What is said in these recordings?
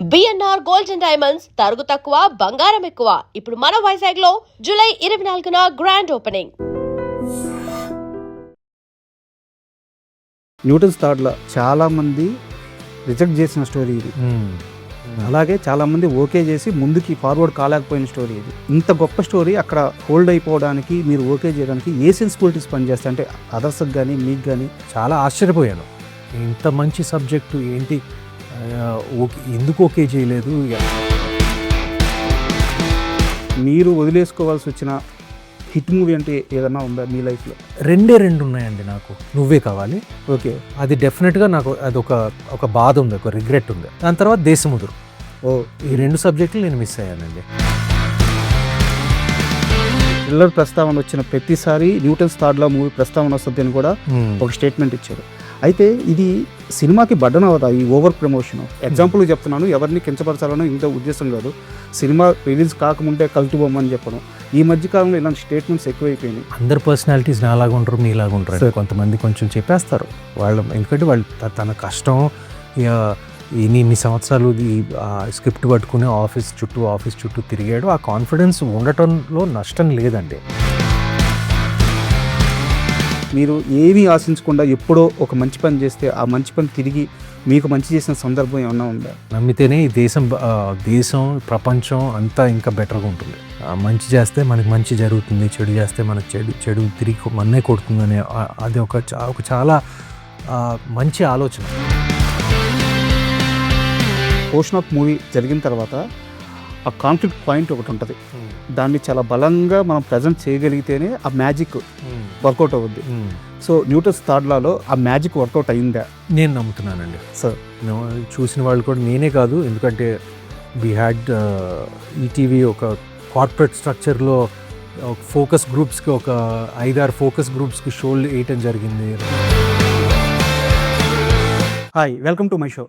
BNR gold and diamonds తరుగు తక్కువ బంగారం ఎక్కువ. ఇప్పుడు మన వైజాగ్ లో జూలై 24న గ్రాండ్ ఓపెనింగ్. న్యూటన్స్ థర్డ్లో చాలామంది రిజెక్ట్ చేసిన స్టోరీ ఇది. అలాగే చాలామంది ఓకే చేసి ముందుకి ఫార్వర్డ్ కాలేకపోయిన స్టోరీ ఇది. ఇంత గొప్ప స్టోరీ అక్కడ హోల్డ్ అయిపోవడానికి మీరు ఓకే చేయడానికి ఏ సెన్సిబిలిటీస్ పనిచేస్తాయి అంటే అదర్స్కి కానీ మీకు కానీ? చాలా ఆశ్చర్యపోయాను. ఇంత మంచి సబ్జెక్టు ఏంటి, ఓకే ఎందుకు ఓకే చేయలేదు? మీరు వదిలేసుకోవాల్సి వచ్చిన హిట్ మూవీ అంటే ఏదన్నా ఉందా మీ లైఫ్లో? రెండు ఉన్నాయండి నాకు. నువ్వే కావాలి, ఓకే, అది డెఫినెట్గా నాకు అది ఒక బాధ ఉంది, ఒక రిగ్రెట్ ఉంది. దాని తర్వాత దేశముదురు. ఈ రెండు సబ్జెక్టులు నేను మిస్ అయ్యానండి. థ్రిల్లర్ ప్రస్తావన వచ్చిన ప్రతిసారి న్యూటన్స్ థర్డ్లో మూవీ ప్రస్తావన వస్తుంది అని కూడా ఒక స్టేట్మెంట్ ఇచ్చారు. అయితే ఇది సినిమాకి బడ్డన అవుతా ఈ ఓవర్ ప్రమోషన్. ఎగ్జాంపుల్గా చెప్తున్నాను, ఎవరిని కించపరచాలనో ఇంత ఉద్దేశం కాదు. సినిమా రిలీజ్ కాకముందే కల్తు బొమ్మని చెప్పడం, ఈ మధ్యకాలంలో ఇలాంటి స్టేట్మెంట్స్ ఎక్కువైపోయినాయి. అందరు పర్సనాలిటీస్ నాలాగా ఉంటారు, మీలాగా ఉంటారు. కొంతమంది కొంచెం చెప్పేస్తారు వాళ్ళు, ఎందుకంటే వాళ్ళు తన కష్టం ఇన్ని సంవత్సరాలు ఈ స్క్రిప్ట్ పట్టుకుని ఆఫీస్ చుట్టూ తిరిగాడు. ఆ కాన్ఫిడెన్స్ ఉండటంలో నష్టం లేదండి. మీరు ఏమీ ఆశించకుండా ఎప్పుడో ఒక మంచి పని చేస్తే ఆ మంచి పని తిరిగి మీకు మంచి చేసిన సందర్భం ఏమన్నా ఉందా? నమ్మితేనే ఈ దేశం ప్రపంచం అంతా ఇంకా బెటర్గా ఉంటుంది. మంచి చేస్తే మనకి మంచి జరుగుతుంది, చెడు చేస్తే మనకు చెడు తిరిగి మన్నే కొడుతుందనే అది ఒక చాలా మంచి ఆలోచన. పోర్షన్ ఆఫ్ మూవీ జరిగిన తర్వాత ఆ కాన్ఫ్లిక్ట్ పాయింట్ ఒకటి ఉంటుంది. దాన్ని చాలా బలంగా మనం ప్రజెంట్ చేయగలిగితేనే ఆ మ్యాజిక్ వర్కౌట్ అవుద్ది. సో న్యూటన్స్ థర్డ్లో ఆ మ్యాజిక్ వర్కౌట్ అయిందా? నేను నమ్ముతున్నానండి సార్. చూసిన వాళ్ళు కూడా, నేనే కాదు, ఎందుకంటే వీ హ్యాడ్ ఈటీవీ ఒక కార్పొరేట్ స్ట్రక్చర్లో ఫోకస్ గ్రూప్స్కి ఒక 5-6 ఫోకస్ గ్రూప్స్కి షోలు వేయటం జరిగింది. Hi, welcome to my show.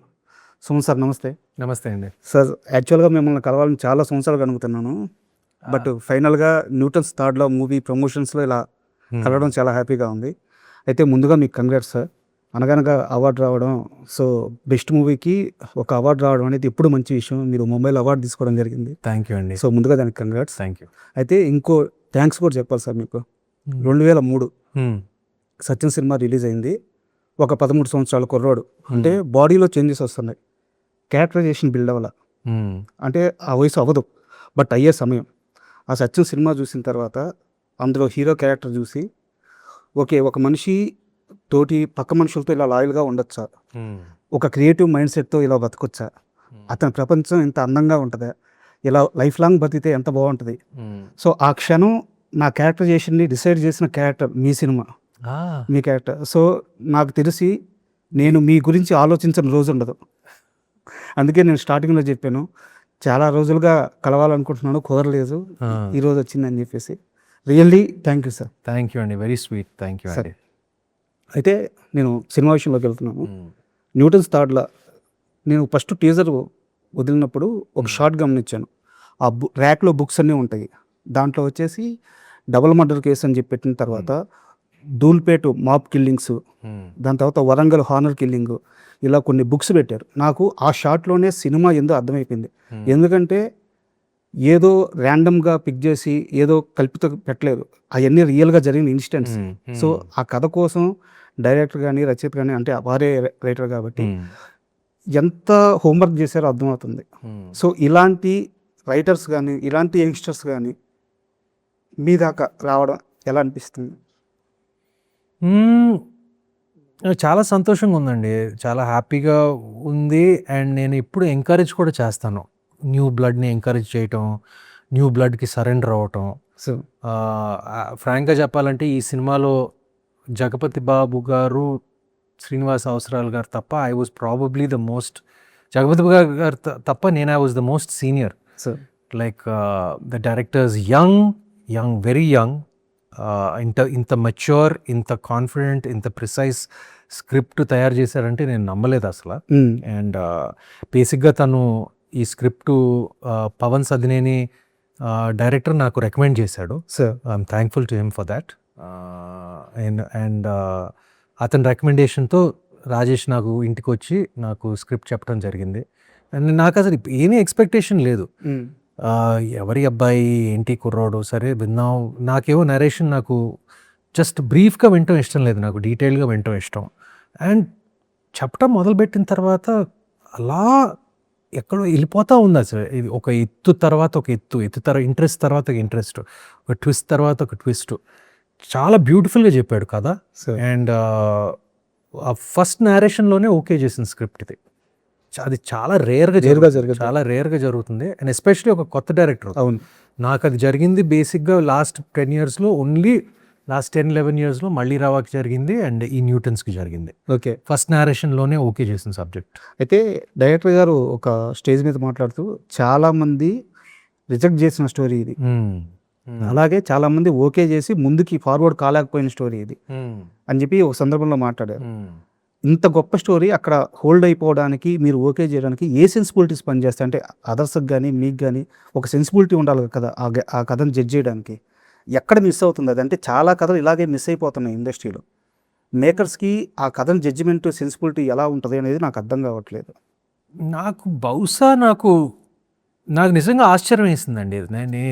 Suman sir నమస్తే. నమస్తే అండి సార్. యాక్చువల్గా మిమ్మల్ని కలవాలని చాలా సంవత్సరాలు కనుగుతున్నాను, బట్ ఫైనల్గా న్యూటన్స్ థర్డ్లో మూవీ ప్రమోషన్స్లో ఇలా కలవడం చాలా హ్యాపీగా ఉంది. అయితే ముందుగా మీకు కంగ్రాట్స్ సార్. అనగనగా అవార్డు రావడం, సో బెస్ట్ మూవీకి ఒక అవార్డు రావడం అనేది ఎప్పుడు మంచి విషయం. మీరు ముంబైలో అవార్డు తీసుకోవడం జరిగింది. థ్యాంక్ యూ అండి. సో ముందుగా దానికి కంగ్రాట్స్. Thank you. అయితే ఇంకో థ్యాంక్స్ కూడా చెప్పాలి సార్ మీకు. 2003 సత్యం సినిమా రిలీజ్ అయింది. ఒక 13 సంవత్సరాల కుర్రోడు, అంటే బాడీలో చేంజెస్ వస్తున్నాయి, క్యారెక్టరైజేషన్ బిల్డ్ అవ్వాల, అంటే ఆ వయసు అవ్వదు, బట్ అయ్యే సమయం. ఆ సత్యం సినిమా చూసిన తర్వాత అందులో హీరో క్యారెక్టర్ చూసి, ఓకే, ఒక మనిషి తోటి పక్క మనుషులతో ఇలా లాయల్గా ఉండొచ్చా, ఒక క్రియేటివ్ మైండ్ సెట్తో ఇలా బతకొచ్చా, అతని ప్రపంచం ఎంత అందంగా ఉంటుందా, ఇలా లైఫ్ లాంగ్ బతికితే ఎంత బాగుంటుంది. సో ఆ క్షణం నా క్యారెక్టరైజేషన్ని డిసైడ్ చేసిన క్యారెక్టర్ మీ సినిమా, మీ క్యారెక్టర్. సో నాకు తెలిసి నేను మీ గురించి ఆలోచించిన రోజు ఉండదు. అందుకే నేను స్టార్టింగ్లో చెప్పాను, చాలా రోజులుగా కలవాలనుకుంటున్నాను, కుదరలేదు, ఈరోజు వచ్చిందని చెప్పేసి. Really thank you sir. Thank you అండి, వెరీ స్వీట్. థ్యాంక్ యూ అండి. అయితే నేను సినిమా విషయంలోకి వెళ్తున్నాను. న్యూటన్స్ థర్డ్లో నేను ఫస్ట్ టీజర్ వదిలినప్పుడు ఒక షార్ట్ గమనించాను. ఆ ర్యాక్లో బుక్స్ అన్నీ ఉంటాయి, దాంట్లో వచ్చేసి డబుల్ మర్డర్ కేసు అని చెప్పి పెట్టిన తర్వాత ధూల్పేట్ మాప్ కిల్లింగ్స్, దాని తర్వాత వరంగల్ హానర్ కిల్లింగ్, ఇలా కొన్ని బుక్స్ పెట్టారు. నాకు ఆ షాట్లోనే సినిమా ఏందో అర్థమైపోయింది. ఎందుకంటే ఏదో ర్యాండమ్గా పిక్ చేసి ఏదో కల్పిత పెట్టలేదు, అవన్నీ రియల్గా జరిగిన ఇన్సిడెంట్స్. సో ఆ కథ కోసం డైరెక్టర్ కానీ రచయిత కానీ, అంటే వారే రైటర్ కాబట్టి ఎంత హోంవర్క్ చేశారో అర్థమవుతుంది. సో ఇలాంటి రైటర్స్ కానీ ఇలాంటి యంగ్స్టర్స్ కానీ మీ దాకా రావడం ఎలా అనిపిస్తుంది? చాలా సంతోషంగా ఉందండి, చాలా హ్యాపీగా ఉంది. అండ్ నేను ఇప్పుడు ఎంకరేజ్ కూడా చేస్తాను, న్యూ బ్లడ్ని ఎంకరేజ్ చేయటం, న్యూ బ్లడ్కి సరెండర్ అవ్వటం. సో ఫ్రాంక్గా చెప్పాలంటే ఈ సినిమాలో జగపతి బాబు గారు, శ్రీనివాస్ అవసరాల్ గారు తప్ప I was probably the most, Jagapathi Babu గారు తప్ప నేను I was the most senior. So like the directors young very young, ఇంత మెచ్యూర్, ఇంత కాన్ఫిడెంట్, ఇంత ప్రిసైజ్ స్క్రిప్ట్ తయారు చేశారంటే నేను నమ్మలేదు అసలు. అండ్ బేసిక్గా తను ఈ స్క్రిప్టు పవన్ సదినేని డైరెక్టర్ నాకు రికమెండ్ చేశాడు. I'm thankful to him for that. And అతని రికమెండేషన్తో రాజేష్ నాకు ఇంటికి వచ్చి నాకు స్క్రిప్ట్ చెప్పడం జరిగింది. అండ్ నాకు అసలు ఏమీ ఎక్స్పెక్టేషన్ లేదు. ఎవరి అబ్బాయి ఏంటి కుర్రాడు సరే విన్నాం. నాకేమో నరేషన్ నాకు జస్ట్ బ్రీఫ్గా వినటం ఇష్టం లేదు, నాకు డీటెయిల్గా వినటం ఇష్టం. అండ్ చెప్పటం మొదలుపెట్టిన తర్వాత అలా ఎక్కడో వెళ్ళిపోతూ ఉంది అసలు. ఇది ఒక ఎత్తు తర్వాత ఒక ఎత్తు, ఇంట్రెస్ట్ తర్వాత ఒక ఇంట్రెస్ట్, ఒక ట్విస్ట్ తర్వాత ఒక ట్విస్ట్. చాలా బ్యూటిఫుల్గా చెప్పాడు కదా. అండ్ ఆ ఫస్ట్ నేరేషన్లోనే ఓకే చేసిన స్క్రిప్ట్ ఇది. అది చాలా రేర్గా జరుగుతుంది. అండ్ ఎస్పెషలీ ఒక కొత్త డైరెక్టర్. అవును, నాకు అది జరిగింది బేసిక్గా లాస్ట్ 10 yearsలో, ఓన్లీ లాస్ట్ 10-11 yearsలో మళ్ళీ రావాకి జరిగింది అండ్ ఈ న్యూటన్స్కి జరిగింది. ఓకే, ఫస్ట్ నేరేషన్లోనే ఓకే చేసిన సబ్జెక్ట్. అయితే డైరెక్టర్ గారు ఒక స్టేజ్ మీద మాట్లాడుతూ చాలామంది రిజెక్ట్ చేసిన స్టోరీ ఇది, అలాగే చాలామంది ఓకే చేసి ముందుకి ఫార్వర్డ్ కాలేకపోయిన స్టోరీ ఇది అని చెప్పి ఒక సందర్భంలో మాట్లాడారు. ఇంత గొప్ప స్టోరీ అక్కడ హోల్డ్ అయిపోవడానికి, మీరు ఓకే చేయడానికి ఏ సెన్సిబిలిటీస్ పనిచేస్తాయి? అంటే అదర్స్కి కానీ మీకు కానీ ఒక సెన్సిబిలిటీ ఉండాలి కదా ఆ కథను జడ్జ్ చేయడానికి. ఎక్కడ మిస్ అవుతుంది అది? అంటే చాలా కథలు ఇలాగే మిస్ అయిపోతున్నాయి ఇండస్ట్రీలో. మేకర్స్కి ఆ కథను జడ్జిమెంట్ సెన్సిబిలిటీ ఎలా ఉంటుంది అనేది నాకు అర్థం కావట్లేదు. నాకు నిజంగా ఆశ్చర్యం వేసిందండి.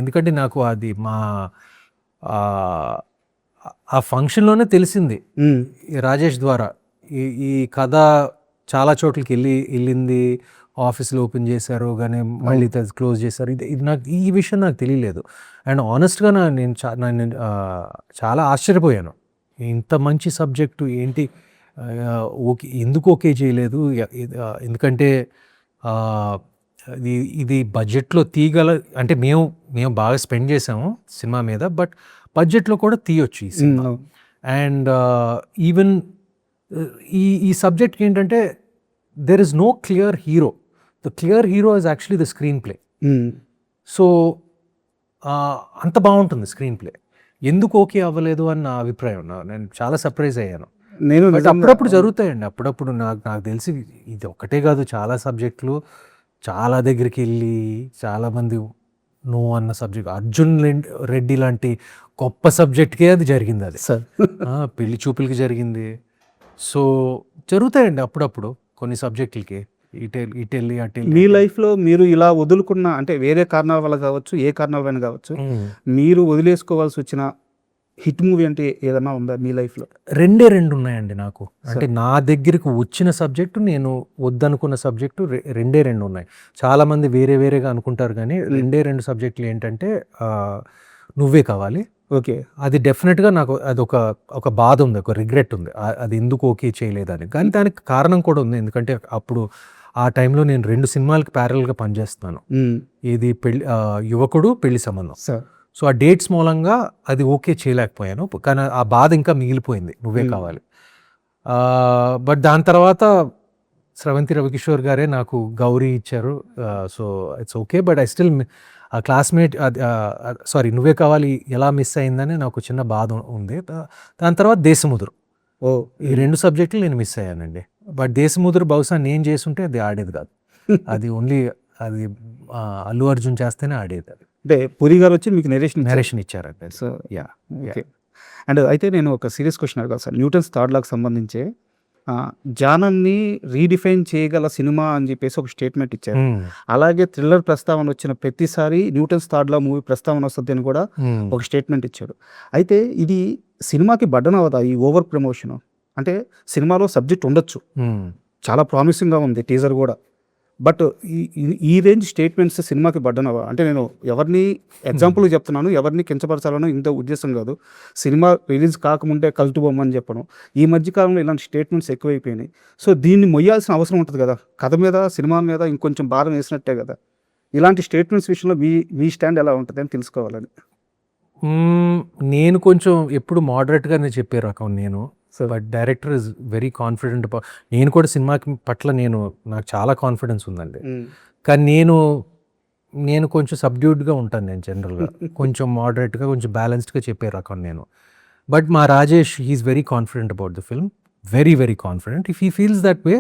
ఎందుకంటే నాకు అది ఆ ఫంక్షన్లోనే తెలిసింది రాజేష్ ద్వారా. ఈ కథ చాలా చోట్లకి వెళ్ళింది, ఆఫీస్లో ఓపెన్ చేశారు కానీ మళ్ళీ క్లోజ్ చేశారు. ఇది నాకు ఈ విషయం నాకు తెలియలేదు. అండ్ ఆనెస్ట్గా నేను చాలా ఆశ్చర్యపోయాను. ఇంత మంచి సబ్జెక్టు ఏంటి, ఓకే ఎందుకు ఓకే చేయలేదు? ఎందుకంటే ఇది బడ్జెట్లో తీయగల, అంటే మేము బాగా స్పెండ్ చేసాము సినిమా మీద, బట్ బడ్జెట్లో కూడా తీయొచ్చు ఈ సినిమా. అండ్ ఈవెన్ ఈ సబ్జెక్ట్కి ఏంటంటే there is no clear hero. The clear hero is actually the screenplay. So అంత బాగుంటుంది స్క్రీన్ ప్లే. ఎందుకు ఓకే అవ్వలేదు అని నా అభిప్రాయం. నేను చాలా సర్ప్రైజ్ అయ్యాను. నేను అప్పుడప్పుడు జరుగుతాయండి, అప్పుడప్పుడు నాకు తెలిసి ఇది ఒక్కటే కాదు, చాలా సబ్జెక్టులు చాలా దగ్గరికి వెళ్ళి చాలామంది నో అన్న సబ్జెక్ట్. అర్జున్ రెడ్డి లాంటి గొప్ప సబ్జెక్ట్కే అది జరిగింది. అది పెళ్లి చూపులకి జరిగింది. సో జరుగుతాయండి అప్పుడప్పుడు కొన్ని సబ్జెక్టులకి ఇటెళ్ళి అటెళ్ళి. మీ లైఫ్లో మీరు ఇలా వదులుకున్న, అంటే వేరే కారణాల వల్ల కావచ్చు, ఏ కారణాల వల్ల కావచ్చు, మీరు వదిలేసుకోవాల్సి వచ్చిన హిట్ మూవీ అంటే ఏదన్నా ఉందా మీ లైఫ్లో? రెండు ఉన్నాయండి నాకు. అంటే నా దగ్గరకు వచ్చిన సబ్జెక్టు, నేను వద్దనుకున్న సబ్జెక్టు రెండు ఉన్నాయి. చాలామంది వేరేగా అనుకుంటారు కానీ రెండు సబ్జెక్టులు ఏంటంటే నువ్వే కావాలి. ఓకే, అది డెఫినెట్గా నాకు అది ఒక బాధ ఉంది, ఒక రిగ్రెట్ ఉంది, అది ఎందుకు ఓకే చేయలేదని. కానీ దానికి కారణం కూడా ఉంది. ఎందుకంటే అప్పుడు ఆ టైంలో నేను 2 సినిమాలకి ప్యారల్గా పనిచేస్తున్నాను. ఇది యువకుడు, పెళ్లి సంబంధం. సో ఆ డేట్స్ మూలంగా అది ఓకే చేయలేకపోయాను. కానీ ఆ బాధ ఇంకా మిగిలిపోయింది, నువ్వే కావాలి. బట్ దాని తర్వాత స్రవంతి రవికిషోర్ గారే నాకు గౌరీ ఇచ్చారు. So it's okay. But I still ఆ క్లాస్మేట్ నువ్వే కావాలి ఎలా మిస్ అయిందని నాకు చిన్న బాధ ఉంది. దాని తర్వాత దేశముదురు, ఈ 2 సబ్జెక్టులు నేను మిస్ అయ్యానండి. బట్ దేశముదురు బహుశా నేను చేసుంటే అది ఆడేది కాదు. అది ఓన్లీ అది అల్లు అర్జున్ చేస్తేనే ఆడేది. అది అంటే పురి గారు వచ్చి మీకు నరేషన్ ఇచ్చారంటే. So okay. అండ్ అయితే నేను ఒక సీరియస్ క్వశ్చన్ అడగాలి సార్. న్యూటన్స్ థర్డ్ లాకి సంబంధించి జానన్ని రీడిఫైన్ చేయగల సినిమా అని చెప్పేసి ఒక స్టేట్మెంట్ ఇచ్చారు. అలాగే థ్రిల్లర్ ప్రస్తావన వచ్చిన ప్రతిసారి న్యూటన్స్ థర్డ్ లా మూవీ ప్రస్తావన వస్తుంది అని కూడా ఒక స్టేట్మెంట్ ఇచ్చాడు. అయితే ఇది సినిమాకి బడ్డన అవదా ఈ ఓవర్ ప్రమోషన్? అంటే సినిమాలో సబ్జెక్ట్ ఉండొచ్చు, చాలా ప్రామిసింగ్గా ఉంది టీజర్ కూడా, బట్ ఈ రేంజ్ స్టేట్మెంట్స్ సినిమాకి బడ్డనవా? అంటే నేను ఎవరిని ఎగ్జాంపుల్ చెప్తున్నాను, ఎవరిని కించపరచాలనో ఇంత ఉద్దేశం కాదు. సినిమా రిలీజ్ కాకముందే కల్టు బొమ్మ అని చెప్పడం, ఈ మధ్యకాలంలో ఇలాంటి స్టేట్మెంట్స్ ఎక్కువైపోయినాయి. సో దీన్ని మొయ్యాల్సిన అవసరం ఉంటుంది కదా, కథ మీద సినిమా మీద ఇంకొంచెం భారం వేసినట్టే కదా. ఇలాంటి స్టేట్మెంట్స్ విషయంలో మీ స్టాండ్ ఎలా ఉంటుంది అని తెలుసుకోవాలని. నేను కొంచెం ఎప్పుడు మోడరేట్గానే చెప్పే రకం నేను. But director is very confident. నేను కూడా సినిమా పట్ల నాకు చాలా కాన్ఫిడెన్స్ ఉందండి. కానీ నేను కొంచెం సబ్డ్యూడ్గా ఉంటాను. నేను జనరల్గా కొంచెం మోడరేట్గా, కొంచెం బ్యాలెన్స్డ్గా చెప్పే రకం నేను. బట్ మా Rajesh he's very confident about the film, very confident. If he feels that way,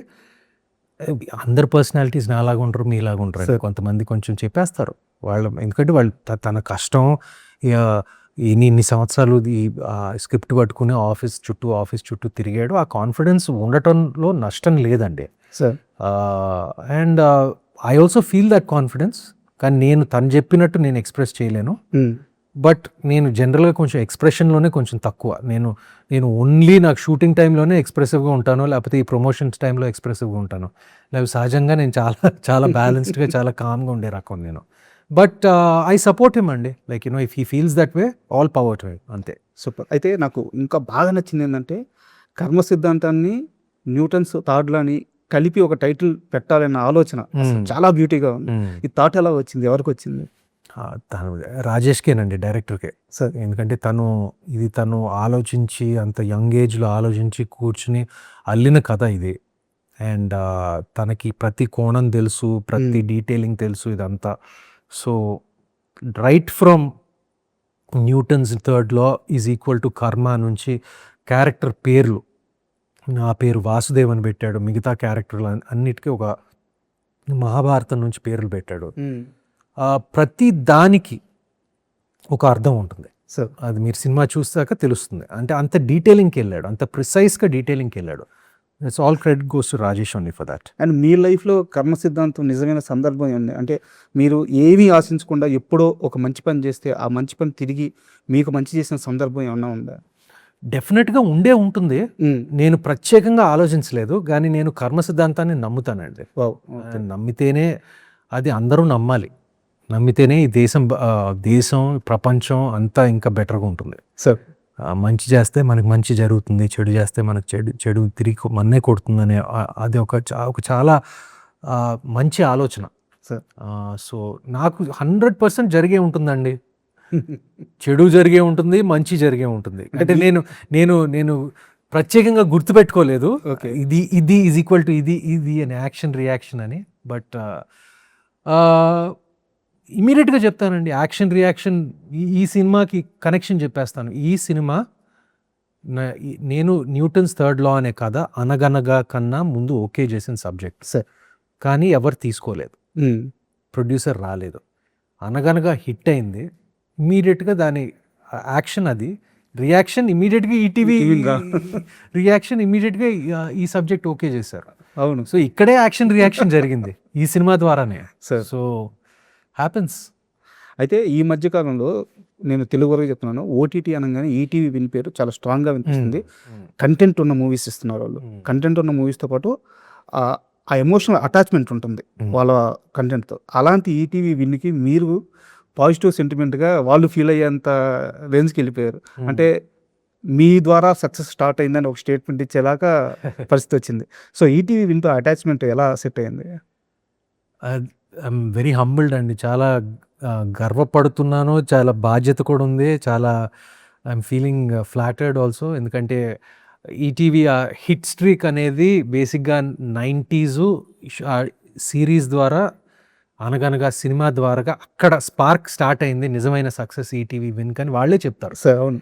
అందరు పర్సనాలిటీస్ నాలాగా ఉంటారు, మీలాగా ఉంటారు. కొంతమంది కొంచెం చెప్పేస్తారు ఎందుకంటే వాళ్ళు తన కష్టం ఇన్ని సంవత్సరాలు ఈ స్క్రిప్ట్ పట్టుకుని ఆఫీస్ చుట్టూ తిరిగాడు. ఆ కాన్ఫిడెన్స్ ఉండటంలో నష్టం లేదండి. Sir and I also feel that confidence, కానీ నేను తను చెప్పినట్టు నేను ఎక్స్ప్రెస్ చేయలేను. బట్ నేను జనరల్గా కొంచెం ఎక్స్ప్రెషన్లోనే కొంచెం తక్కువ. నేను ఓన్లీ నాకు షూటింగ్ టైంలోనే ఎక్స్ప్రెసివ్గా ఉంటాను, లేకపోతే ఈ ప్రమోషన్స్ టైంలో ఎక్స్ప్రెసివ్గా ఉంటాను. లేకపోతే సహజంగా నేను చాలా చాలా బ్యాలెన్స్డ్గా చాలా కామ్గా ఉండే రకం నేను. బట్ ఐ సపోర్ట్ హిమ్ అండి, like if he feels that way, all power to him, అంతే. సూపర్. అయితే నాకు ఇంకా బాగా నచ్చింది ఏంటంటే కర్మ సిద్ధాంతాన్ని న్యూటన్స్ థాట్లని కలిపి ఒక టైటిల్ పెట్టాలన్న ఆలోచన అసలు చాలా బ్యూటీగా ఉంది. ఈ థాట్ ఎలా వచ్చింది, ఎవరికి వచ్చింది? తను రాజేష్కేనండి, డైరెక్టర్కే సార్. ఎందుకంటే తను ఆలోచించి అంత యంగ్ ఏజ్లో ఆలోచించి కూర్చుని అల్లిన కథ ఇది. అండ్ తనకి ప్రతి కోణం తెలుసు, ప్రతి డీటెయిలింగ్ తెలుసు ఇదంతా. So right from Newton's third law is equal to karma నుంచి క్యారెక్టర్ పేర్లు, నా పేరు వాసుదేవ్ అని పెట్టాడు, మిగతా క్యారెక్టర్లు అన్నిటికీ ఒక మహాభారతం నుంచి పేర్లు పెట్టాడు. ప్రతి దానికి ఒక అర్థం ఉంటుంది. సార్. అది మీరు సినిమా చూస్తాక తెలుస్తుంది. అంటే అంత డీటెయిలింగ్కి వెళ్ళాడు, అంత ప్రిసైజ్గా డీటెయిలింగ్కి వెళ్ళాడు. It's all credit goes to Rajesh only for that. And మీ లైఫ్లో కర్మ సిద్ధాంతం నిజమైన సందర్భం ఉంది అంటే మీరు ఏమీ ఆశించకుండా ఎప్పుడో ఒక మంచి పని చేస్తే ఆ మంచి పని తిరిగి మీకు మంచి చేసిన సందర్భం ఏమన్నా ఉందా? డెఫినెట్గా ఉంటుంది. నేను ప్రత్యేకంగా ఆలోచించలేదు, కానీ నేను కర్మ సిద్ధాంతాన్ని నమ్ముతానండి. నమ్మితేనే, అది అందరూ నమ్మాలి, నమ్మితేనే ఈ దేశం ప్రపంచం అంతా ఇంకా బెటర్గా ఉంటుంది. సార్. మంచి చేస్తే మనకు మంచి జరుగుతుంది, చెడు చేస్తే మనకు చెడు తిరిగి మన్నే కొడుతుందనే అది ఒక చాలా మంచి ఆలోచన. సార్. సో నాకు 100% జరిగే ఉంటుందండి. చెడు జరిగే ఉంటుంది, మంచి జరిగే ఉంటుంది. అంటే నేను ప్రత్యేకంగా గుర్తుపెట్టుకోలేదు ఇది ఈజ్ ఈక్వల్ టు ఇది అని, యాక్షన్ రియాక్షన్ అని. బట్ ఇమీడియట్గా చెప్తానండి, యాక్షన్ రియాక్షన్ ఈ సినిమాకి కనెక్షన్ చెప్పేస్తాను. ఈ సినిమా నేను న్యూటన్స్ థర్డ్ లా అనే కథ అనగనగా కన్నా ముందు ఓకే చేసిన సబ్జెక్ట్ సార్, కానీ ఎవరు తీసుకోలేదు, ప్రొడ్యూసర్ రాలేదు. అనగనగా హిట్ అయింది, ఇమీడియట్గా దాని యాక్షన్, అది రియాక్షన్ ఇమీడియట్గా ఈటీవీ రియాక్షన్ ఇమీడియట్గా ఈ సబ్జెక్ట్ ఓకే చేశారు. అవును. సో ఇక్కడే యాక్షన్ రియాక్షన్ జరిగింది ఈ సినిమా ద్వారానే. సార్. So happens. అయితే ఈ మధ్యకాలంలో నేను తెలుగు వరకు చెప్తున్నాను, ఓటీటీ అనగానే ఈటీవీ విన్ పేరు చాలా స్ట్రాంగ్గా వినిపిస్తుంది. కంటెంట్ ఉన్న మూవీస్ ఇస్తున్నారు వాళ్ళు. కంటెంట్ ఉన్న మూవీస్తో పాటు ఆ ఎమోషనల్ అటాచ్మెంట్ ఉంటుంది వాళ్ళ కంటెంట్తో. అలాంటి ఈటీవీ విన్కి మీరు పాజిటివ్ సెంటిమెంట్గా వాళ్ళు ఫీల్ అయ్యేంత రేంజ్కి వెళ్ళిపోయారు. అంటే మీ ద్వారా సక్సెస్ స్టార్ట్ అయిందని ఒక స్టేట్మెంట్ ఇచ్చేలాగా పరిస్థితి వచ్చింది. సో ఈటీవీ విన్తో అటాచ్మెంట్ ఎలా సెట్ అయింది? ఐఎమ్ వెరీ హంబుల్డ్ అండి, చాలా గర్వపడుతున్నాను, చాలా బాధ్యత కూడా ఉంది, చాలా ఐఎమ్ ఫీలింగ్ ఫ్లాటర్డ్ ఆల్సో. ఎందుకంటే ఈటీవీ హిట్ స్ట్రీక్ అనేది బేసిక్గా 90s సిరీస్ ద్వారా, అనగనగా సినిమా ద్వారా అక్కడ స్పార్క్ స్టార్ట్ అయింది నిజమైన సక్సెస్ ఈటీవీ విన్ అని వాళ్ళే చెప్తారు. సార్. అవును.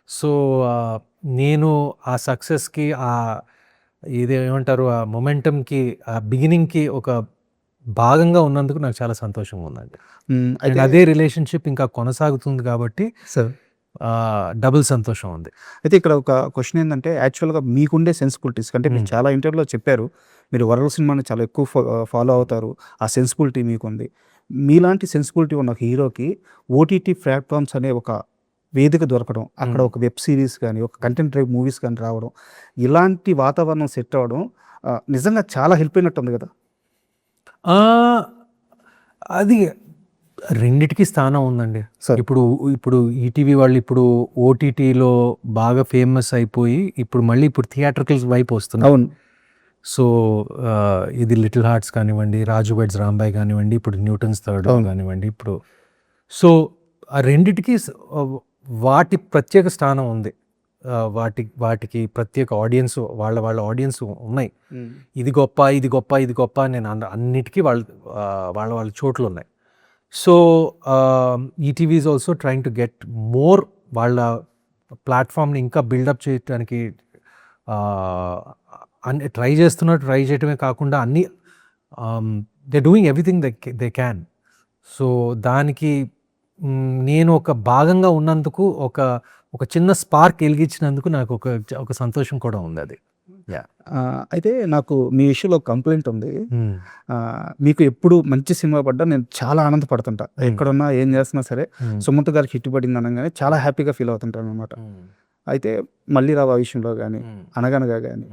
సో నేను ఆ సక్సెస్కి, ఇదేమంటారు, ఆ మొమెంటమ్కి, ఆ బిగినింగ్కి ఒక భాగంగా ఉన్నందుకు నాకు చాలా సంతోషంగా ఉందండి. అదే రిలేషన్షిప్ ఇంకా కొనసాగుతుంది కాబట్టి సార్ డబుల్ సంతోషం ఉంది. అయితే ఇక్కడ ఒక క్వశ్చన్ ఏంటంటే, యాక్చువల్గా మీకుండే సెన్సిబిలిటీస్ అంటే మీరు చాలా ఇంటర్వ్యూలో చెప్పారు, మీరు వరల్డ్ సినిమాని చాలా ఎక్కువ ఫాలో అవుతారు, ఆ సెన్సిబిలిటీ మీకుంది. మీలాంటి సెన్సిబిలిటీ ఉన్న హీరోకి ఓటీటీ ప్లాట్ఫామ్స్ అనే ఒక వేదిక దొరకడం, అక్కడ ఒక వెబ్ సిరీస్ కానీ ఒక కంటెంట్ డ్రైవ్ మూవీస్ కానీ రావడం, ఇలాంటి వాతావరణం సెట్ అవ్వడం నిజంగా చాలా హెల్ప్ అయినట్టుంది కదా? అది రెండిటికి స్థానం ఉందండి. సరే. ఇప్పుడు ఈటీవీ వాళ్ళు ఇప్పుడు ఓటీటీలో బాగా ఫేమస్ అయిపోయి ఇప్పుడు థియేట్రికల్స్ వైపు వస్తున్నారు. అవును. సో ఇది లిటిల్ హార్ట్స్ కానివ్వండి, రాజు వెడ్స్ రాంబాయ్ కానివ్వండి, ఇప్పుడు న్యూటన్స్ థర్డ్ కానివ్వండి, ఇప్పుడు సో ఆ రెండిటికి వాటి ప్రత్యేక స్థానం ఉంది. వాటికి ప్రత్యేక ఆడియన్స్, వాళ్ళ ఆడియన్స్ ఉన్నాయి. ఇది గొప్ప నేను అన్నిటికీ వాళ్ళ చోట్లు ఉన్నాయి. So ETV is also trying to get more, వాళ్ళ ప్లాట్ఫామ్ని ఇంకా బిల్డప్ చేయడానికి ట్రై చేయటమే కాకుండా అన్ని they doing everything they can. So దానికి నేను ఒక భాగంగా ఉన్నందుకు, ఒక చిన్న స్పార్క్ వెలిగించినందుకు నాకు ఒక సంతోషం కూడా ఉంది. అది Yeah. అయితే నాకు మీ విషయంలో కంప్లైంట్ ఉంది. మీకు ఎప్పుడు మంచి సినిమా పడ్డా నేను చాలా ఆనందపడుతుంటా. ఎక్కడున్నా ఏం చేస్తున్నా సరే సుమంత్ గారికి హిట్ పడింది అనగానే చాలా హ్యాపీగా ఫీల్ అవుతుంటాను అనమాట. అయితే మళ్ళీ రావా విషయంలో కానీ అనగనగా కానీ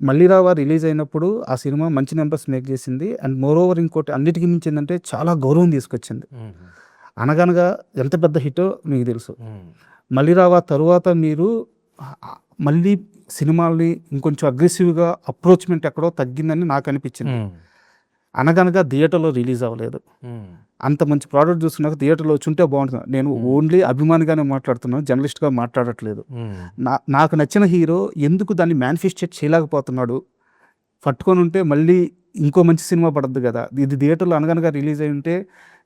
మళ్ళీ రావా రిలీజ్ అయినప్పుడు ఆ సినిమా మంచి నెంబర్స్ మేక్ చేసింది. అండ్ మోర్ ఓవర్ ఇంకోటి అన్నిటికీ మించి ఏంటంటే చాలా గౌరవం తీసుకొచ్చింది. అనగనగా ఎంత పెద్ద హిట్టో మీకు తెలుసు. మళ్ళీ రావా తరువాత మీరు మళ్ళీ సినిమాల్ని ఇంకొంచెం అగ్రెసివ్గా అప్రోచ్మెంట్ ఎక్కడో తగ్గిందని నాకు అనిపించింది. అనగనగా థియేటర్లో రిలీజ్ అవ్వలేదు. అంత మంచి ప్రోడక్ట్ చూసుకున్నాక థియేటర్లో వచ్చి ఉంటే బాగుంటుంది. నేను ఓన్లీ అభిమానిగానే మాట్లాడుతున్నాను, జర్నలిస్ట్గా మాట్లాడట్లేదు. నాకు నచ్చిన హీరో ఎందుకు దాన్ని మేనిఫెస్టేట్ చేయలేకపోతున్నాడు? పట్టుకొని ఉంటే మళ్ళీ ఇంకో మంచి సినిమా పడద్దు కదా, ఇది థియేటర్లో అనగనగా రిలీజ్ అయి ఉంటే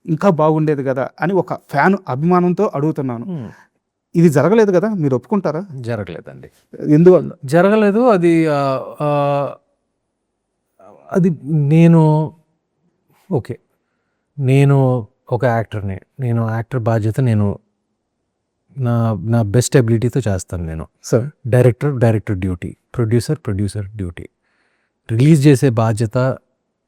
ఇంకా బాగుండేది కదా అని ఒక ఫ్యాన్ అభిమానంతో అడుగుతున్నాను. ఇది జరగలేదు కదా, మీరు ఒప్పుకుంటారా? జరగలేదండి. ఎందువల్ల జరగలేదు? అది నేను ఓకే, నేను ఒక యాక్టర్ని, నేను యాక్టర్ బాధ్యత నేను నా బెస్ట్ ఎబిలిటీతో చేస్తాను. నేను sir director duty, producer duty, release చేసే బాధ్యత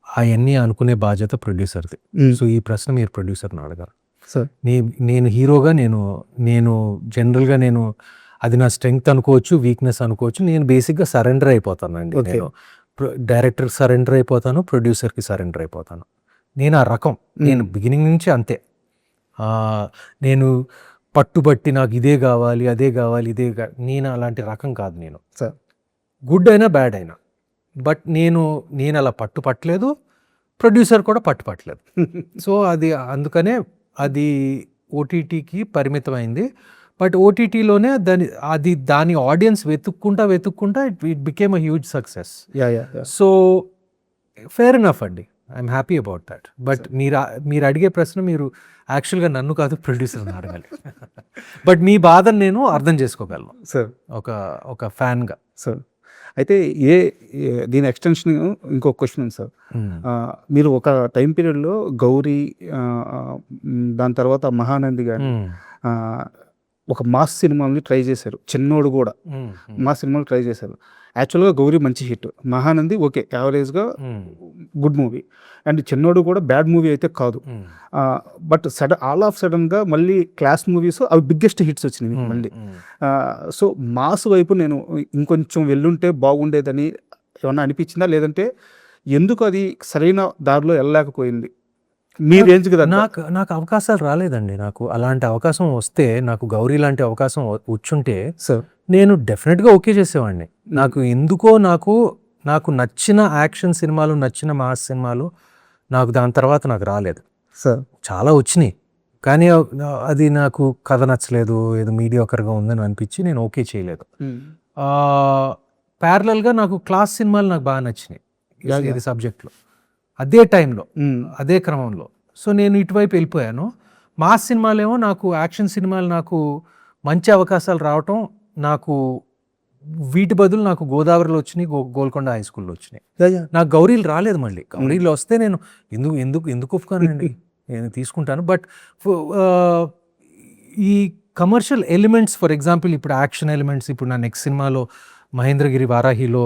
అవన్నీ అనుకునే బాధ్యత ప్రొడ్యూసర్ది. సో ఈ ప్రశ్న మీరు ప్రొడ్యూసర్ని అడగారు. సార్ నేను హీరోగా నేను జనరల్గా నేను అది నా స్ట్రెంగ్త్ అనుకోవచ్చు, వీక్నెస్ అనుకోవచ్చు. నేను బేసిక్గా సరెండర్ అయిపోతానండి. నేను డైరెక్టర్కి సరెండర్ అయిపోతాను, ప్రొడ్యూసర్కి సరెండర్ అయిపోతాను. నేను ఆ రకం, నేను బిగినింగ్ నుంచి అంతే. నేను పట్టుబట్టి నాకు ఇదే కావాలి, అదే కావాలి, నేను అలాంటి రకం కాదు నేను. సార్ గుడ్ అయినా బ్యాడ్ అయినా, బట్ నేను అలా పట్టలేదు, ప్రొడ్యూసర్ కూడా పట్టలేదు. సో అందుకనే అది ఓటీటీకి పరిమితమైంది. బట్ ఓటీటీలోనే దాని ఆడియన్స్ వెతుక్కుంటా it became a huge success. So fair enough అండి, I'm happy about that. But మీరు అడిగే ప్రశ్న మీరు యాక్చువల్గా నన్ను కాదు, ప్రొడ్యూసర్ని అడగాలి. బట్ మీ బాధను నేను అర్థం చేసుకోగలను సార్ ఒక ఫ్యాన్గా. సార్ అయితే దీని ఎక్స్టెన్షన్ ఇంకొక క్వశ్చన్ ఉంది సార్. మీరు ఒక టైం పీరియడ్లో గౌరీ, దాని తర్వాత మహానంది కానీ ఒక మాస్ సినిమాని ట్రై చేశారు. చిన్నోడు కూడా మాస్ సినిమాలు ట్రై చేశారు. యాక్చువల్గా గౌరీ మంచి హిట్, మహానంది ఓకే యావరేజ్గా గుడ్ మూవీ, అండ్ చిన్నోడు కూడా బ్యాడ్ మూవీ అయితే కాదు. బట్ ఆల్ ఆఫ్ సడన్గా మళ్ళీ క్లాస్ మూవీస్ అవి బిగ్గెస్ట్ హిట్స్ వచ్చినాయి మళ్ళీ. సో మాస్ వైపు నేను ఇంకొంచెం వెళ్ళుంటే బాగుండేదని ఏమన్నా అనిపించిందా, లేదంటే ఎందుకు అది సరైన దారిలో వెళ్ళలేకపోయింది మీ రేంజ్ కదా? నాకు అవకాశాలు రాలేదండి. నాకు అలాంటి అవకాశం వస్తే, నాకు గౌరీ లాంటి అవకాశం వచ్చుంటే సార్ నేను డెఫినెట్గా ఓకే చేసేవాడిని. నాకు ఎందుకో నాకు నచ్చిన యాక్షన్ సినిమాలు, నచ్చిన మాస్ సినిమాలు నాకు దాని తర్వాత నాకు రాలేదు. సార్ చాలా వచ్చినాయి, కానీ అది నాకు కథ నచ్చలేదు, ఏదో మీడియాకర్గా ఉందని అనిపించి నేను ఓకే చేయలేదు. ప్యారలల్గా నాకు క్లాస్ సినిమాలు నాకు బాగా నచ్చినాయి ఇది సబ్జెక్ట్లో, అదే టైంలో, అదే క్రమంలో. సో నేను ఇటువైపు వెళ్ళిపోయాను. మాస్ సినిమాలేమో నాకు, యాక్షన్ సినిమాలు నాకు మంచి అవకాశాలు రావటం, నాకు వీటి బదులు నాకు గోదావరిలో వచ్చినాయి, గోల్కొండ హై స్కూల్లో వచ్చినాయి. నాకు గౌరీలు రాలేదు. మళ్ళీ గౌరీలు వస్తే నేను ఎందుకు ఒప్పుకోనండి, నేను తీసుకుంటాను. బట్ ఈ కమర్షియల్ ఎలిమెంట్స్, ఫర్ ఎగ్జాంపుల్ ఇప్పుడు యాక్షన్ ఎలిమెంట్స్, ఇప్పుడు నా నెక్స్ట్ సినిమాలో మహేంద్రగిరి వారాహిలో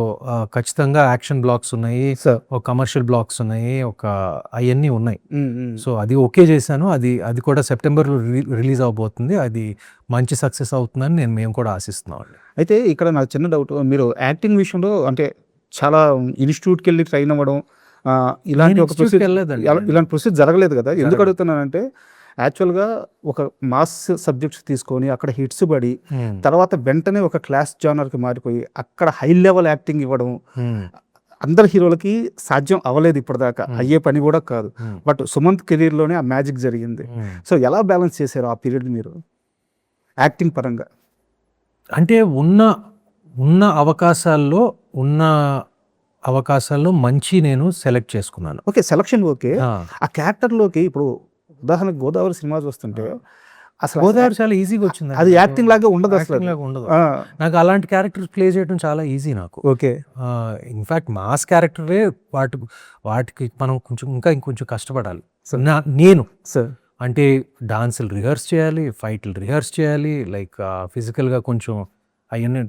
ఖచ్చితంగా యాక్షన్ బ్లాక్స్ ఉన్నాయి, ఒక కమర్షియల్ బ్లాక్స్ ఉన్నాయి, అవన్నీ ఉన్నాయి. సో అది ఓకే చేశాను. అది కూడా సెప్టెంబర్లో రిలీజ్ అవబోతుంది. అది మంచి సక్సెస్ అవుతుందని మేము కూడా ఆశిస్తున్నాం. అయితే ఇక్కడ నాకు చిన్న డౌట్, మీరు యాక్టింగ్ విషయంలో అంటే చాలా ఇన్స్టిట్యూట్కి వెళ్ళి ట్రైన్ అవ్వడం ఇలాంటి ప్రొసీజర్ జరగలేదు కదా? ఎందుకు అడుగుతున్నానంటే, యాక్చువల్గా ఒక మాస్ సబ్జెక్ట్స్ తీసుకొని అక్కడ హిట్స్ పడి తర్వాత వెంటనే ఒక క్లాస్ జానర్కి మారిపోయి అక్కడ హై లెవెల్ యాక్టింగ్ ఇవ్వడం అందరు హీరోలకి సాధ్యం అవ్వలేదు ఇప్పటిదాకా, అయ్యే పని కూడా కాదు. బట్ సుమంత్ కెరీర్లోనే ఆ మ్యాజిక్ జరిగింది. సో ఎలా బ్యాలెన్స్ చేశారు ఆ పీరియడ్ మీరు యాక్టింగ్ పరంగా? అంటే ఉన్న అవకాశాల్లో మంచి నేను సెలెక్ట్ చేసుకున్నాను. Okay, selection okay. ఆ క్యారెక్టర్లోకి ఇప్పుడు ఉదాహరణకు గోదావరి సినిమా చూస్తుంటే అసలు గోదావరి చాలా ఈజీగా వచ్చింది. అది యాక్టింగ్ లాగా ఉండదు, అసలు ఉండదు. నాకు అలాంటి క్యారెక్టర్ ప్లే చేయడం చాలా ఈజీ నాకు. ఓకే, ఇన్ఫాక్ట్ మాస్ క్యారెక్టరే వాటికి మనం ఇంకొంచెం కష్టపడాలి. నేను అంటే డాన్సులు రిహర్స్ చేయాలి, ఫైట్లు రిహర్స్ చేయాలి, లైక్ ఫిజికల్గా కొంచెం అవన్నీ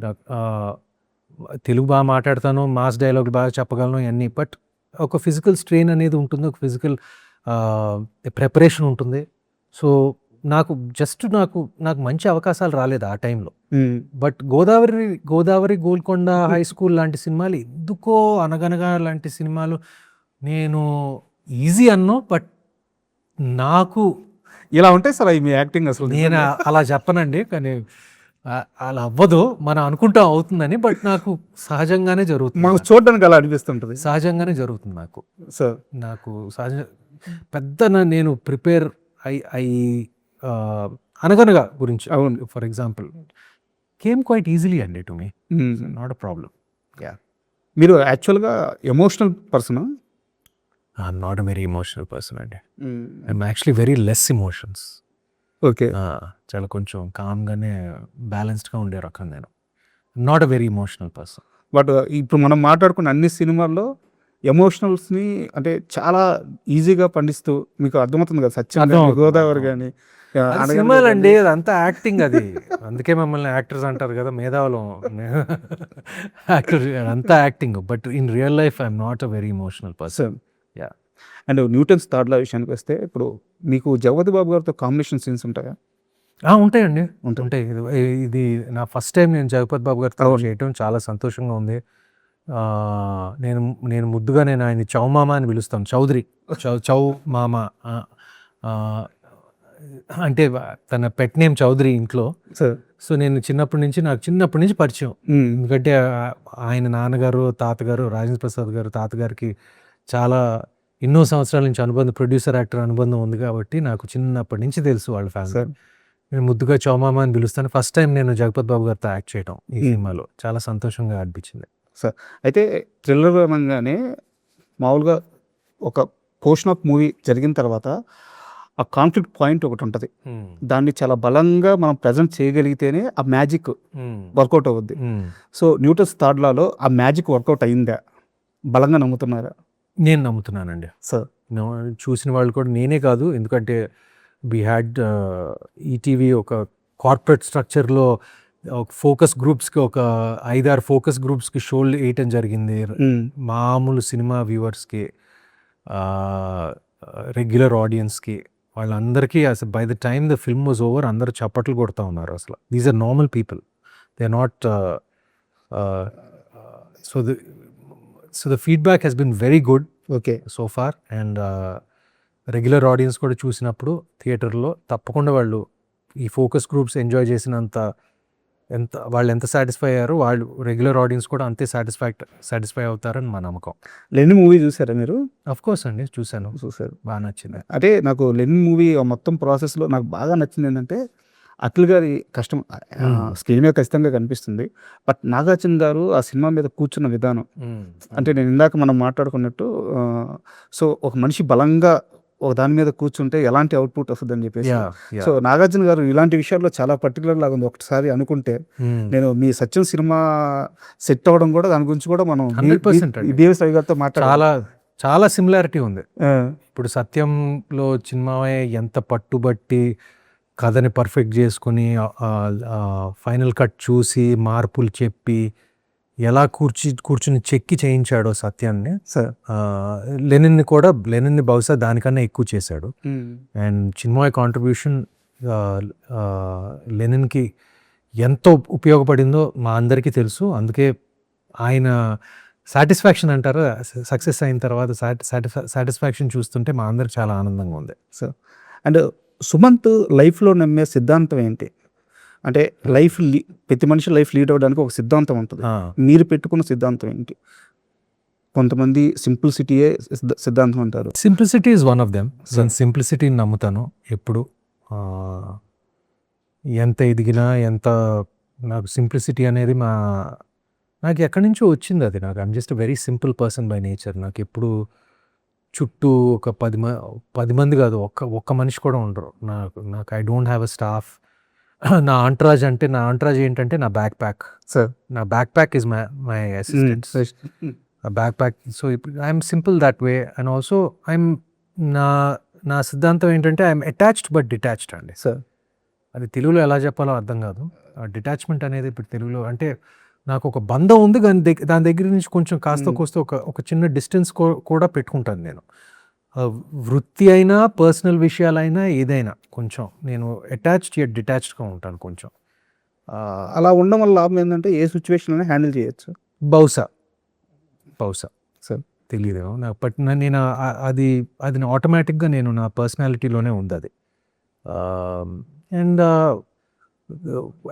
తెలుగు బాగా మాట్లాడతాను, మాస్ డైలాగ్ బాగా చెప్పగలను ఇవన్నీ. బట్ ఒక ఫిజికల్ స్ట్రెయిన్ అనేది ఉంటుంది, ఒక ఫిజికల్ ప్రిపరేషన్ ఉంటుంది. సో నాకు నాకు మంచి అవకాశాలు రాలేదు ఆ టైంలో. But Godavari Golconda high school లాంటి సినిమాలు ఎందుకో, అనగనగా లాంటి సినిమాలు నేను ఈజీ అన్నో. బట్ నాకు ఇలా ఉంటాయి సార్ అవి మీ యాక్టింగ్ అసలు. నేను అలా చెప్పనండి, కానీ అలా అవ్వదు, మనం అనుకుంటాం అవుతుందని. బట్ నాకు సహజంగానే జరుగుతుంది, మనకు చూడడానికి అలా అనిపిస్తుంటుంది సహజంగానే జరుగుతుంది సార్. నాకు నేను ప్రిపేర్ అయి అనగనగా గురించి అవును. For example came quite easily అండి to me, not a problem. మీరు యాక్చువల్గా emotional person? I'm not a very emotional person అండి. I'm actually very less emotions. Okay. చాలా కొంచెం కామ్గానే బ్యాలెన్స్డ్గా ఉండే రకం నేను. Not a very emotional person. But ఇప్పుడు మనం మాట్లాడుకున్న అన్ని సినిమాల్లో ఎమోషనల్స్ని అంటే చాలా ఈజీగా పండిస్తూ మీకు అర్థమవుతుంది కదా, సత్యం కానీ, అర్థమవుతుంది. గోదావరి కానీ, సినిమాలు అండి, అదంతా యాక్టింగ్ అది. అందుకే మమ్మల్ని యాక్టర్స్ అంటారు కదా, మేధావులు. యాక్టర్ అంతా acting. But in real life I'm not a very emotional person. Yeah. And Newton's third law విషయానికి వస్తే, ఇప్పుడు మీకు జగపతి బాబు గారితో కాంబినేషన్ సీన్స్ ఉంటాయా? ఉంటాయండి, ఉంటాయి. ఇది నా ఫస్ట్ టైం నేను జగపతి బాబు గారితో చేయటం చాలా సంతోషంగా ఉంది. నేను ముద్దుగా ఆయన చౌమామ అని పిలుస్తాను, చౌదరి, చౌ మామ. అంటే తన పెట్ నేమ్ చౌదరి ఇంట్లో. సో నేను చిన్నప్పటి నుంచి పరిచయం. ఎందుకంటే ఆయన నాన్నగారు, తాతగారు, రాజేంద్ర ప్రసాద్ గారు తాతగారికి చాలా ఎన్నో సంవత్సరాల నుంచి అనుబంధం, ప్రొడ్యూసర్ యాక్టర్ అనుబంధం ఉంది కాబట్టి నాకు చిన్నప్పటి నుంచి తెలుసు వాళ్ళ ఫ్యామిలీ. నేను ముద్దుగా చౌమామ అని పిలుస్తాను. ఫస్ట్ టైం నేను జగపతి బాబు గారితో యాక్ట్ చేయడం ఈ సినిమాలో చాలా సంతోషంగా అనిపించింది సార్. అయితే థ్రిల్లర్ అనగానే మామూలుగా ఒక పోర్షన్ ఆఫ్ మూవీ జరిగిన తర్వాత ఆ కాన్ఫ్లిక్ట్ పాయింట్ ఒకటి ఉంటుంది, దాన్ని చాలా బలంగా మనం ప్రజెంట్ చేయగలిగితేనే ఆ మ్యాజిక్ వర్కౌట్ అవుద్ది. సో న్యూటన్స్ థర్డ్ లాలో ఆ మ్యాజిక్ వర్కౌట్ అయిందా? బలంగా నమ్ముతున్నారా? నేను నమ్ముతున్నానండి సార్. చూసిన వాళ్ళు కూడా, నేనే కాదు, ఎందుకంటే వి హ్యాడ్ ఈటీవీ ఒక కార్పొరేట్ స్ట్రక్చర్లో ఒక ఫోకస్ గ్రూప్స్కి, ఒక 5-6 ఫోకస్ గ్రూప్స్కి షోలు వేయటం జరిగింది. మామూలు సినిమా వ్యూవర్స్కి, రెగ్యులర్ ఆడియన్స్కి, వాళ్ళందరికీ అసలు by the time the film was over అందరూ చప్పట్లు కొడతా ఉన్నారు. అసలు these are normal people, they are not. So the feedback has been very good so far. And regular audience కూడా చూసినప్పుడు థియేటర్లో తప్పకుండా వాళ్ళు ఈ ఫోకస్ గ్రూప్స్ ఎంజాయ్ చేసినంత వాళ్ళు ఎంత సాటిస్ఫై అయ్యారో, వాళ్ళు రెగ్యులర్ ఆడియన్స్ కూడా అంతే సాటిస్ఫై అవుతారని మా నమ్మకం. లెనిన్ మూవీ చూసారా మీరు? అఫ్ కోర్స్ అండి, చూశారు. బాగా నచ్చింది. అంటే నాకు లెనిన్ మూవీ మొత్తం ప్రాసెస్లో నాకు బాగా నచ్చింది ఏంటంటే, అఖిల్ గారి కష్టం స్క్రీన్ మీద ఖచ్చితంగా కనిపిస్తుంది. బట్ నాగార్జున గారు ఆ సినిమా మీద కూర్చున్న విధానం, అంటే నేను ఇందాక మనం మాట్లాడుకున్నట్టు, సో ఒక మనిషి బలంగా ఒక దాని మీద కూర్చుంటే ఎలాంటి అవుట్పుట్ వస్తుంది అని చెప్పేసి. సో నాగార్జున గారు ఇలాంటి విషయాల్లో చాలా పర్టికులర్ లాగా ఉంది. ఒకసారి అనుకుంటే నేను మీ సత్యం సినిమా సెట్ అవ్వడం కూడా దాని గురించి కూడా మనం దేవి సాయి గారితో చాలా సిమిలారిటీ ఉంది. ఇప్పుడు సత్యంలో చిన్మయ్య ఎంత పట్టుబట్టి కథని పర్ఫెక్ట్ చేసుకుని ఫైనల్ కట్ చూసి మార్పులు చెప్పి ఎలా కూర్చుని చెక్కి చేయించాడో సత్యాన్ని, లెనిన్ని బహుశా దానికన్నా ఎక్కువ చేశాడు. అండ్ చిన్మయ్య కాంట్రిబ్యూషన్ లెనిన్కి ఎంతో ఉపయోగపడిందో మా అందరికీ తెలుసు. అందుకే ఆయన సాటిస్ఫాక్షన్ అంటారు, సక్సెస్ అయిన తర్వాత సాటిస్ఫాక్షన్ చూస్తుంటే మా అందరికి చాలా ఆనందంగా ఉంది. సో అండ్ సుమంత్ లైఫ్లో నమ్మే సిద్ధాంతం ఏంటి? అంటే ప్రతి మనిషి లైఫ్ లీడ్ అవ్వడానికి ఒక సిద్ధాంతం ఉంటుంది. మీరు పెట్టుకున్న సిద్ధాంతం ఏంటి? కొంతమంది సింప్లిసిటీయే సిద్ధాంతం అంటారు. Simplicity is one of them. నేను సింప్లిసిటీని నమ్ముతాను ఎప్పుడు. ఎంత ఎదిగినా నాకు సింప్లిసిటీ అనేది నాకు ఎక్కడి నుంచో వచ్చింది అది. I'm just very simple person by nature. నాకు ఎప్పుడు చుట్టూ ఒక 10 మంది కాదు, ఒక్క మనిషి కూడా ఉండరు నాకు. I don't have a staff. నా అంట్రాజ్ ఏంటంటే నా బ్యాక్ ప్యాక్. నా back pack is my assistant. Back pack. So I'm simple that way. And also నా సిద్ధాంతం ఏంటంటే ఐఎమ్ అటాచ్డ్ బట్ డిటాచ్డ్ అండి. అది తెలుగులో ఎలా చెప్పాలో అర్థం కాదు. డిటాచ్మెంట్ అనేది ఇప్పుడు తెలుగులో అంటే నాకు ఒక బంధం ఉంది, కానీ దాని దగ్గర నుంచి కొంచెం కాస్త కోస్త ఒక చిన్న డిస్టెన్స్ కూడా పెట్టుకుంటాను నేను. వృత్తి అయినా పర్సనల్ విషయాలైనా ఏదైనా కొంచెం నేను అటాచ్డ్ యట్ డిటాచ్డ్గా ఉంటాను కొంచెం. అలా ఉండడం వల్ల లాభం ఏంటంటే ఏ సిచ్యువేషన్ అయినా హ్యాండిల్ చేయొచ్చు. బహుశా సార్ తెలియదేమో నాకు, బట్ నేను అది ఆటోమేటిక్గా నేను నా పర్సనాలిటీలోనే ఉంది అది. And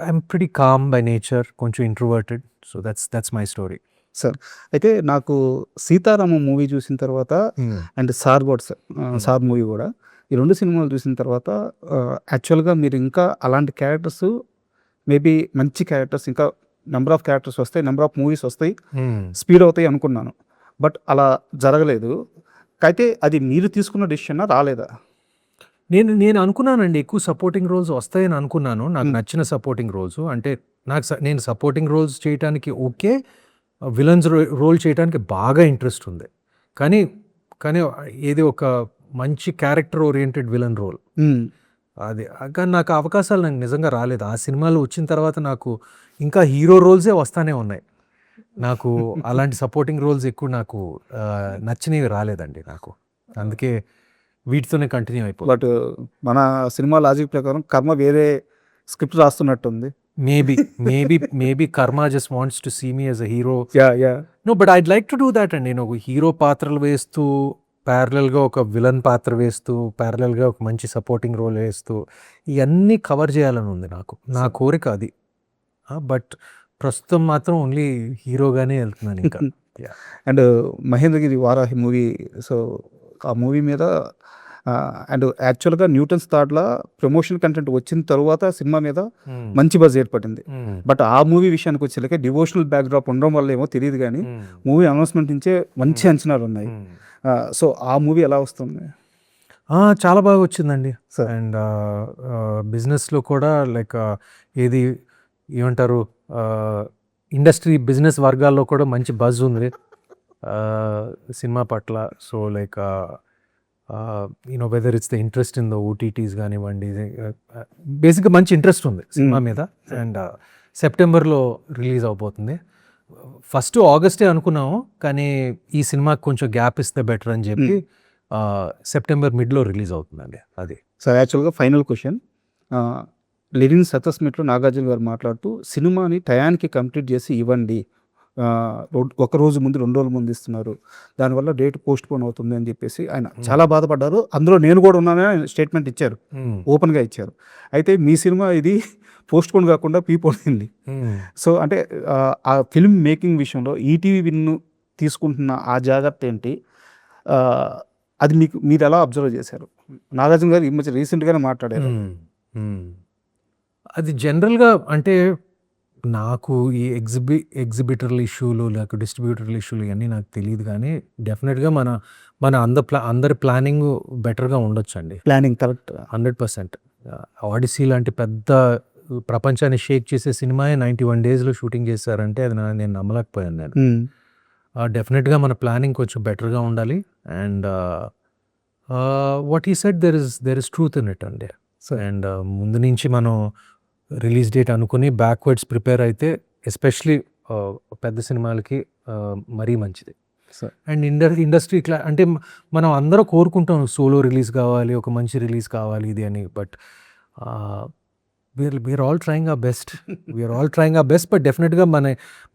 I'm pretty calm by nature, కొంచెం introverted. So that's my story. Sir అయితే నాకు సీతారామం మూవీ చూసిన తర్వాత అండ్ సార్ మూవీ కూడా, ఈ 2 సినిమాలు చూసిన తర్వాత యాక్చువల్గా మీరు ఇంకా అలాంటి క్యారెక్టర్స్, మేబీ మంచి క్యారెక్టర్స్, ఇంకా నెంబర్ ఆఫ్ క్యారెక్టర్స్ వస్తాయి, నెంబర్ ఆఫ్ మూవీస్ వస్తాయి, స్పీడ్ అవుతాయి అనుకున్నాను. బట్ అలా జరగలేదు. అయితే అది మీరు తీసుకున్న డెసిషన్ రాలేదా? నేను అనుకున్నానండి ఎక్కువ సపోర్టింగ్ రోల్స్ వస్తాయని అనుకున్నాను. నాకు నచ్చిన సపోర్టింగ్ రోల్స్ అంటే నేను సపోర్టింగ్ రోల్స్ చేయడానికి ఓకే, విలన్స్ రోల్ చేయడానికి బాగా ఇంట్రెస్ట్ ఉంది. కానీ ఏది ఒక మంచి క్యారెక్టర్ ఓరియంటెడ్ విలన్ రోల్ అది, కానీ నాకు అవకాశాలు నాకు నిజంగా రాలేదు. ఆ సినిమాలు వచ్చిన తర్వాత నాకు ఇంకా హీరో రోల్సే వస్తానే ఉన్నాయి. నాకు అలాంటి సపోర్టింగ్ రోల్స్ ఎక్కువ నాకు నచ్చినవి రాలేదండి నాకు. అందుకే వీటితోనే కంటిన్యూ అయిపోయింది. బట్ మన సినిమా లాజిక్ ప్రకారం కర్మ వేరే స్క్రిప్ట్ రాస్తున్నట్టుంది. Maybe karma just wants to see me as a hero. Yeah no, but I'd like to do that అండి. నేను ఒక హీరో పాత్రలు వేస్తూ, ప్యారలల్గా ఒక విలన్ పాత్ర వేస్తూ, ప్యారలల్గా ఒక మంచి సపోర్టింగ్ రోల్ వేస్తూ, ఇవన్నీ కవర్ చేయాలని ఉంది నాకు. నా కోరిక అది. బట్ ప్రస్తుతం మాత్రం ఓన్లీ హీరోగానే వెళ్తున్నాను ఇంకా. And Mahendragiri Varahi movie, so ఆ మూవీ మీద అండ్ యాక్చువల్గా న్యూటన్స్ థాట్లా ప్రమోషన్ కంటెంట్ వచ్చిన తర్వాత సినిమా మీద మంచి బజ్ ఏర్పడింది. బట్ ఆ మూవీ విషయానికి వచ్చేలాగే డివోషనల్ బ్యాక్డ్రాప్ ఉండడం వల్ల ఏమో తెలియదు, కానీ మూవీ అనౌన్స్మెంట్ నుంచే మంచి అంచనాలు ఉన్నాయి. సో ఆ మూవీ ఎలా వస్తుంది? చాలా బాగా వచ్చిందండి. అండ్ బిజినెస్లో కూడా లైక్ ఏది ఏమంటారు, ఇండస్ట్రీ బిజినెస్ వర్గాల్లో కూడా మంచి బజ్ ఉంది సినిమా పట్ల. So like you know whether it's the interest in the OTTs కానివ్వండి, బేసిక్గా మంచి ఇంట్రెస్ట్ ఉంది సినిమా మీద. అండ్ సెప్టెంబర్లో రిలీజ్ అవబోతుంది. ఫస్ట్ ఆగస్టే అనుకున్నాము, కానీ ఈ సినిమాకి కొంచెం గ్యాప్ ఇస్తే బెటర్ అని చెప్పి సెప్టెంబర్ మిడ్లో రిలీజ్ అవుతుందండి అది. సార్ యాక్చువల్గా ఫైనల్ క్వశ్చన్, లెనిన్ సక్సెస్ మీట్లో నాగార్జున గారు మాట్లాడుతూ సినిమాని టయానికి కంప్లీట్ చేసి ఇవ్వండి, ఒక రోజు ముందు 2 రోజుల ముందు ఇస్తున్నారు, దానివల్ల డేట్ పోస్ట్ పోన్ అవుతుంది అని చెప్పేసి ఆయన చాలా బాధపడ్డారు. అందులో నేను కూడా ఉన్నానని ఆయన స్టేట్మెంట్ ఇచ్చారు, ఓపెన్గా ఇచ్చారు. అయితే మీ సినిమా ఇది పోస్ట్ పోన్ కాకుండా ప్రీపోన్ అయింది. సో అంటే ఆ ఫిల్మ్ మేకింగ్ విషయంలో ఈటీవీ విన్ను తీసుకుంటున్న ఆ జాగ్రత్త ఏంటి, అది మీరు ఎలా అబ్జర్వ్ చేశారు? నాగార్జున గారు ఈ మధ్య రీసెంట్గానే మాట్లాడారు. అది జనరల్గా అంటే నాకు ఈ ఎగ్జిబిటర్ల ఇష్యూలు లేక డిస్ట్రిబ్యూటర్ల ఇష్యూలు ఇవన్నీ నాకు తెలియదు, కానీ డెఫినెట్గా మన అందరి ప్లానింగ్ బెటర్గా ఉండొచ్చు అండి. Planning correct 100%. ఆడిసీ లాంటి పెద్ద ప్రపంచాన్ని షేక్ చేసే సినిమా 91 డేస్లో షూటింగ్ చేశారంటే అది నేను నమ్మలేకపోయాను నేను. డెఫినెట్గా మన ప్లానింగ్ కొంచెం బెటర్గా ఉండాలి. And what he said there is truth in it అండి. అండ్ ముందు నుంచి మనం రిలీజ్ డేట్ అనుకుని బ్యాక్వర్డ్స్ ప్రిపేర్ అయితే ఎస్పెషలీ పెద్ద సినిమాలకి మరీ మంచిది. అండ్ ఇండస్ట్రీ ఇట్లా అంటే మనం అందరూ కోరుకుంటాం సోలో రిలీజ్ కావాలి, ఒక మంచి రిలీజ్ కావాలి ఇది అని. But we're all trying our best but డెఫినెట్గా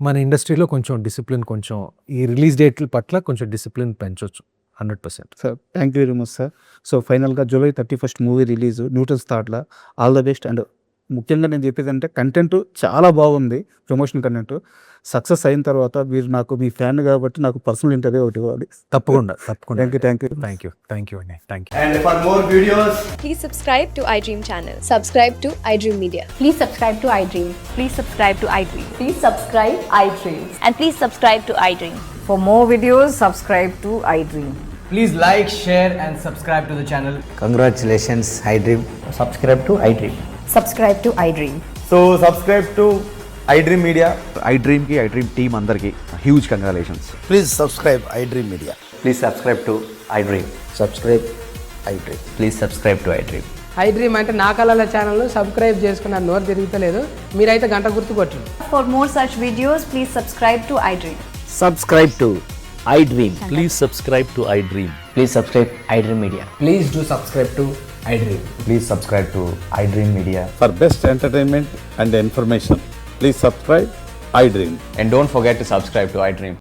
మన ఇండస్ట్రీలో కొంచెం డిసిప్లిన్, కొంచెం ఈ రిలీజ్ డేట్ల పట్ల కొంచెం డిసిప్లిన్ పెంచవచ్చు 100%. Sir thank you very much sir. So ఫైనల్గా July 31 మూవీ రిలీజ్ న్యూటన్స్ థాట్లా ఆల్ ద బెస్ట్. అండ్ ముఖ్యంగా నేను చెప్పేది అంటే కంటెంట్ చాలా బాగుంది, ప్రమోషన్ కంటెంట్. సక్సెస్ అయిన తర్వాత మీరు నాకు మీ ఫ్యాన్ కాబట్టి నాకు పర్సనల్ ఇంటర్వ్యూ ఒకటి ఇవ్వాలి. తప్పకుండా. థ్యాంక్ యూ అండి. Thank you. And for more videos, Please subscribe to iDream channel. Subscribe to iDream Media. Please subscribe to iDream. Please subscribe to iDream. Please subscribe iDream. And please subscribe to iDream. For more videos, subscribe to iDream. please like, share and subscribe to the channel. Congratulations, iDream. Subscribe to iDream. Subscribe to iDream. So subscribe to iDream Media. iDream ki iDream team andarki huge congratulations. Please subscribe iDream Media. Please subscribe to iDream. Subscribe iDream. Please subscribe to iDream. I dream అంటే నా కళల ఛానల్ను subscribe చేసుకున్న నోరు తిరుగుతలేదు. మీరైతే గంట గుర్తు కొట్టండి. For more such videos, please subscribe to iDream. Subscribe to iDream. Please subscribe to iDream. Please subscribe iDream Media. Please do subscribe to iDream. Please subscribe to iDream Media. For best entertainment and information, please subscribe iDream. And don't forget to subscribe to iDream.